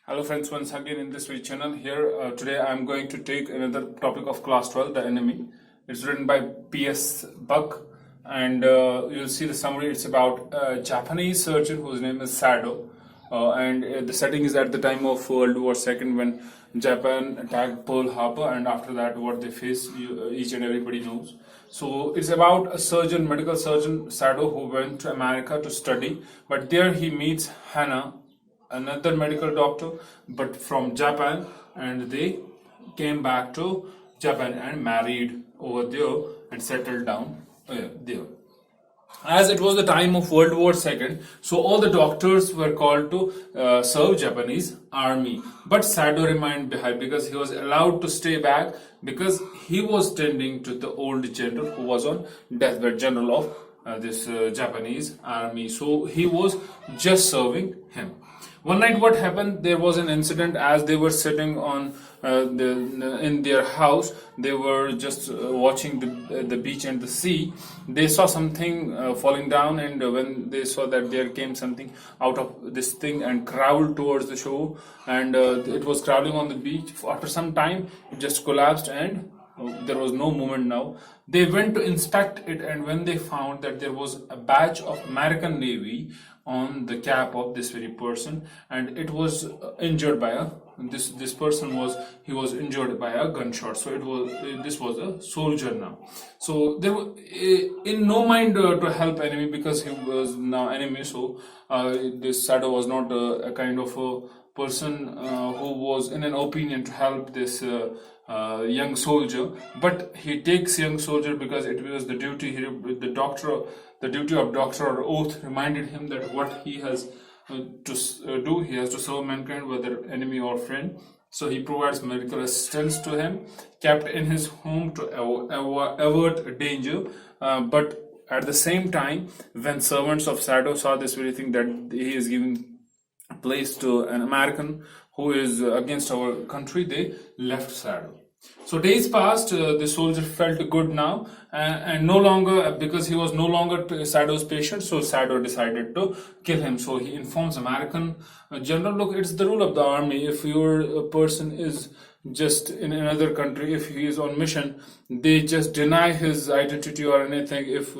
Hello friends, once again in this video channel here. Today I am going to take another topic of class 12, The Enemy. It's written by P.S. Buck, and you'll see the summary. It's about a Japanese surgeon whose name is Sado, and the setting is at the time of World War II when Japan attacked Pearl Harbor, and after that what they faced, each and everybody knows. So it's about a surgeon, medical surgeon Sado, who went to America to study, but there he meets Hana, another medical doctor, but from Japan, and they came back to Japan and married over there and settled down there. As it was the time of World War II, so all the doctors were called to serve Japanese army. But Sado remained behind because he was allowed to stay back because he was tending to the old general who was on deathbed, general of this Japanese army. So he was just serving him. One night, what happened? There was an incident as they were sitting on in their house. They were just watching the beach and the sea. They saw something falling down, and when they saw that, there came something out of this thing and crawled towards the shore, and it was crawling on the beach. After some time, it just collapsed, and there was no movement now. They went to inspect it, and when they found that there was a badge of American Navy on the cap of this very person, and it was injured by a this person was injured by a gunshot. So this was a soldier now. So they were in no mind to help enemy because he was now enemy. So this Sado was not a kind of a person who was in an opinion to help this young soldier, but he takes young soldier because it was the duty. The duty of doctor oath reminded him that what he has to do, he has to serve mankind, whether enemy or friend. So he provides medical assistance to him, kept in his home to avert danger. But at the same time, when servants of Sado saw this very thing, that he is giving place to an American who is against our country, they left Sado. So days passed. The soldier felt good now, and no longer, because he was no longer Sado's patient. So Sado decided to kill him. So he informs American general, look, it's the rule of the army. If your person is just in another country, if he is on mission, they just deny his identity or anything. If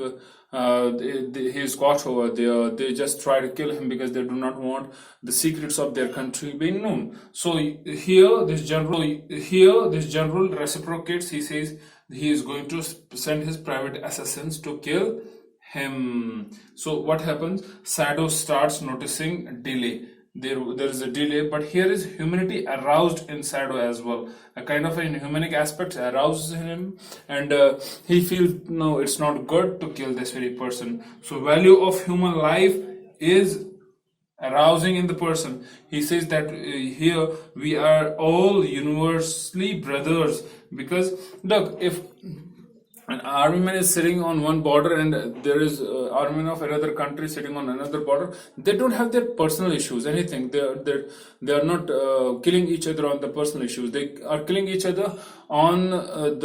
he is caught over there, they just try to kill him because they do not want the secrets of their country being known. So here this general reciprocates. He says he is going to send his private assassins to kill him. So what happens? Sado starts noticing delay. There is a delay, but here is humanity aroused in Sado as well. A kind of an humanic aspect arouses him, and he feels, no, it's not good to kill this very person. So value of human life is arousing in the person. He says that here we are all universally brothers, because look, if an army is sitting on one border and there is army of another country sitting on another border, they don't have their personal issues, anything. They are not killing each other on the personal issues. They are killing each other on on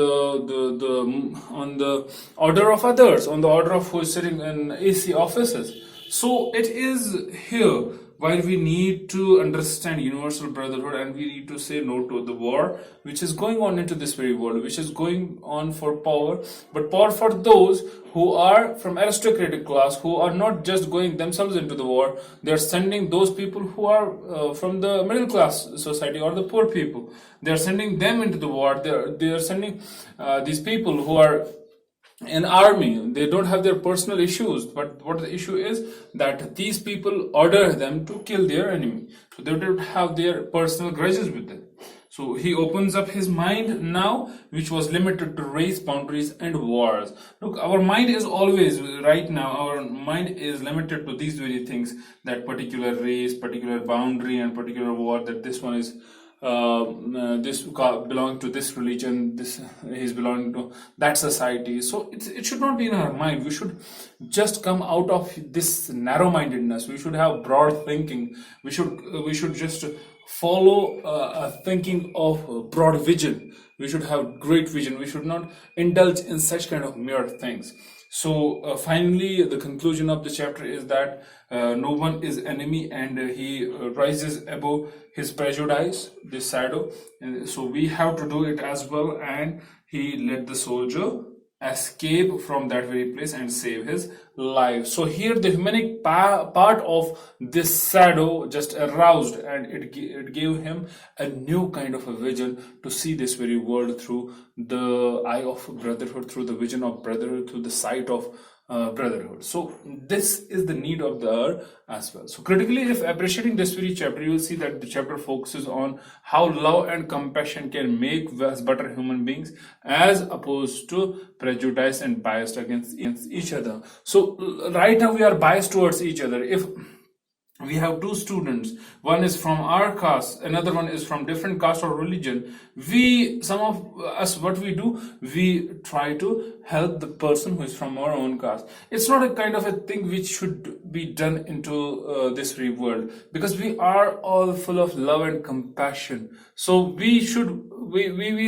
the order of others, on the order of who is sitting in AC offices. So it is here while we need to understand universal brotherhood, and we need to say no to the war which is going on into this very world, which is going on for power, but power for those who are from aristocratic class, who are not just going themselves into the war. They are sending those people who are from the middle class society or the poor people. They are sending them into the war. They are sending these people who are in army. They don't have their personal issues, but what the issue is that these people order them to kill their enemy, so they don't have their personal grudges with them. So he opens up his mind now, which was limited to race boundaries and wars. Look, our mind is always, right now, our mind is limited to these very things, that particular race, particular boundary, and particular war, that this one is this belong to this religion, this is belonging to that society. So it should not be in our mind. We should just come out of this narrow-mindedness. We should have broad thinking. We should just follow a thinking of broad vision. We should have great vision. We should not indulge in such kind of mere things. So finally, the conclusion of the chapter is that no one is enemy, and he rises above his prejudice, this shadow. And so we have to do it as well. And he let the soldier escape from that very place and save his life. So here the humanic part of this shadow just aroused, and it gave him a new kind of a vision to see this very world through the eye of brotherhood, through the vision of brotherhood, through the sight of brotherhood. So this is the need of the hour as well. So critically, if appreciating this very chapter, you will see that the chapter focuses on how love and compassion can make us better human beings, as opposed to prejudice and bias against each other. So right now we are biased towards each other. If we have two students, one is from our caste, another one is from different caste or religion, some of us, what we do, we try to help the person who is from our own caste. It's not a kind of a thing which should be done into this free world, because we are all full of love and compassion. So we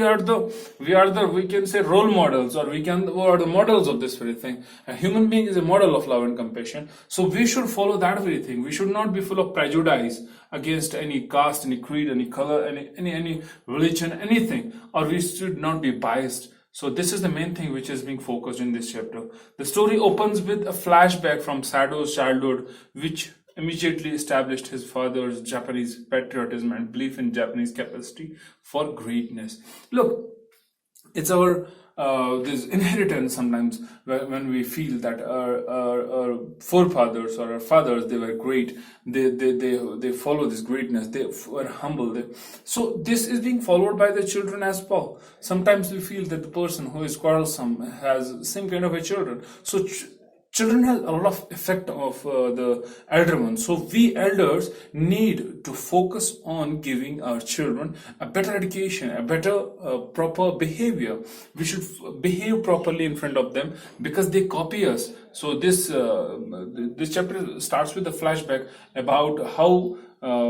are the we can say role models, or we are the models of this very thing. A human being is a model of love and compassion, so we should follow that very thing. We should not be full of prejudice against any caste, any creed, any color, any religion, anything, or we should not be biased. So this is the main thing which is being focused in this chapter. The story opens with a flashback from Shadow's childhood, which immediately established his father's Japanese patriotism and belief in Japanese capacity for greatness. Look, it's our this inheritance sometimes, when we feel that our forefathers or our fathers, they were great, they follow this greatness, they were humble. So this is being followed by the children as well. Sometimes we feel that the person who is quarrelsome has same kind of a children. So children have a lot of effect of the elder ones. So we elders need to focus on giving our children a better education, a better proper behavior. We should behave properly in front of them, because they copy us. So this chapter starts with a flashback about how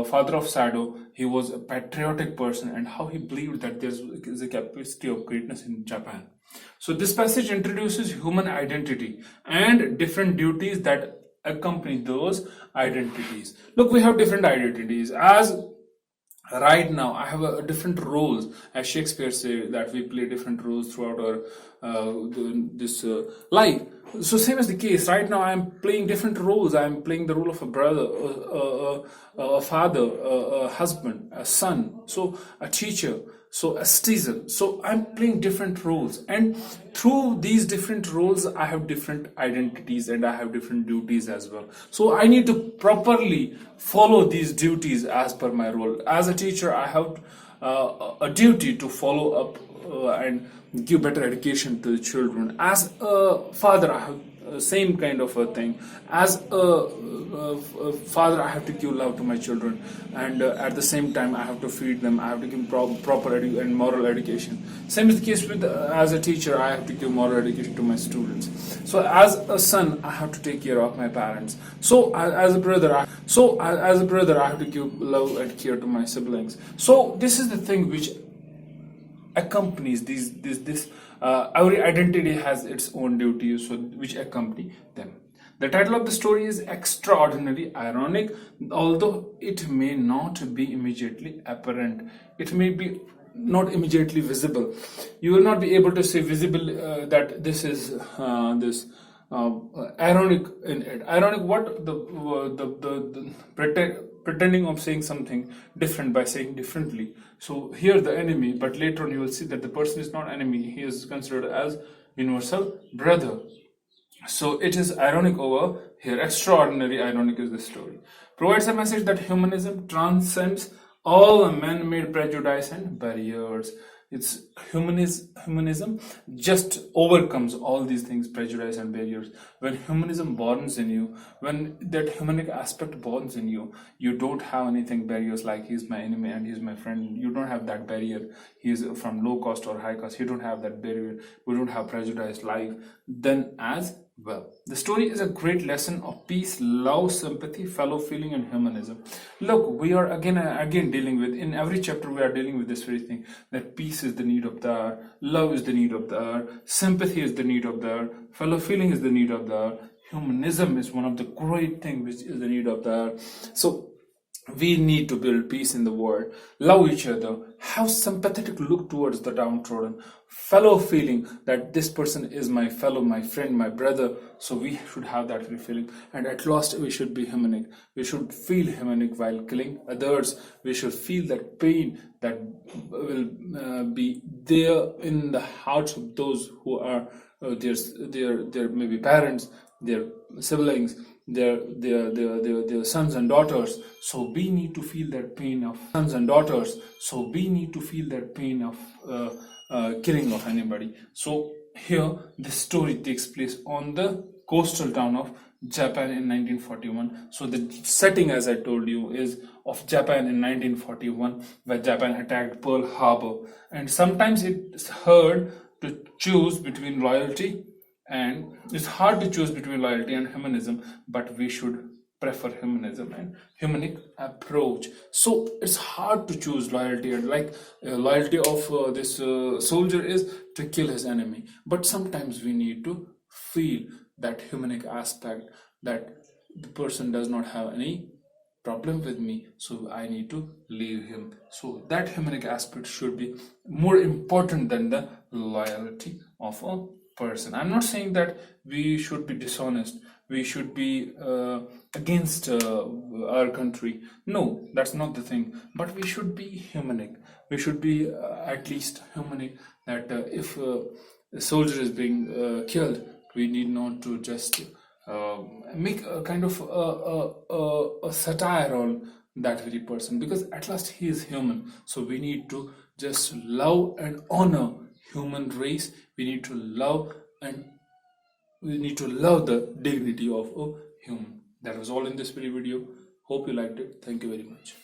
father of Shadow, he was a patriotic person, and how he believed that there is a capacity of greatness in Japan. So this passage introduces human identity and different duties that accompany those identities. Look, we have different identities. As right now I have a different roles, as Shakespeare said that we play different roles throughout our this life. So same as the case right now, I am playing different roles. I am playing the role of a brother, a father, a husband, a son, so a teacher, so a citizen. So I'm playing different roles, and through these different roles I have different identities and I have different duties as well. So I need to properly follow these duties as per my role. As a teacher, I have a duty to follow up and give better education to the children. As a father, I have same kind of a thing. As a father, I have to give love to my children, and at the same time I have to feed them. I have to give proper and moral education. Same is the case with as a teacher, I have to give moral education to my students. So as a son, I have to take care of my parents. So as a brother, I have to give love and care to my siblings. So this is the thing which accompanies this every identity has its own duties, so which accompany them. The title of the story is extraordinary ironic, although it may not be immediately apparent. It may be not immediately visible. You will not be able to say visible that this is this ironic in it. Ironic, what the pretending of saying something different by saying differently. So here the enemy, but later on you will see that the person is not enemy. He is considered as universal brother. So it is ironic over here. Extraordinary ironic is the story. Provides a message that humanism transcends all man-made prejudice and barriers. It's humanism just overcomes all these things, prejudice and barriers. When humanism bonds in you, when that humanic aspect bonds in you, you don't have anything barriers like he's my enemy and he's my friend. You don't have that barrier. He's from low cost or high cost. You don't have that barrier. We don't have prejudiced life. Then as well. The story is a great lesson of peace, love, sympathy, fellow feeling, and humanism. Look, we are again and again dealing with, in every chapter, we are dealing with this very thing, that peace is the need of the hour, love is the need of the hour, sympathy is the need of the hour, fellow feeling is the need of the hour, humanism is one of the great things which is the need of the hour. So, we need to build peace in the world, love each other, have sympathetic look towards the downtrodden, fellow feeling that this person is my fellow, my friend, my brother. So we should have that very feeling. And at last, we should be humanic. We should feel humanic while killing others. We should feel that pain that will be there in the hearts of those who are their maybe parents, their siblings, their sons and daughters. So we need to feel that pain of sons and daughters. So we need to feel that pain of killing of anybody. So here this story takes place on the coastal town of Japan in 1941. So the setting, as I told you, is of Japan in 1941, where Japan attacked Pearl Harbor. And sometimes it's hard to choose between loyalty, and it's hard to choose between loyalty and humanism, but we should prefer humanism and humanic approach. So it's hard to choose loyalty, and like loyalty of this soldier is to kill his enemy, but sometimes we need to feel that humanic aspect, that the person does not have any problem with me, so I need to leave him. So that humanic aspect should be more important than the loyalty of a person. I'm not saying that we should be dishonest, we should be against our country. No, that's not the thing. But we should be humanic. We should be at least humanic, that if a soldier is being killed, we need not to just make a kind of a satire on that very person, because at last he is human. So we need to just love and honor human race. We need to love the dignity of a human. That was all in this very video. Hope you liked it. Thank you very much.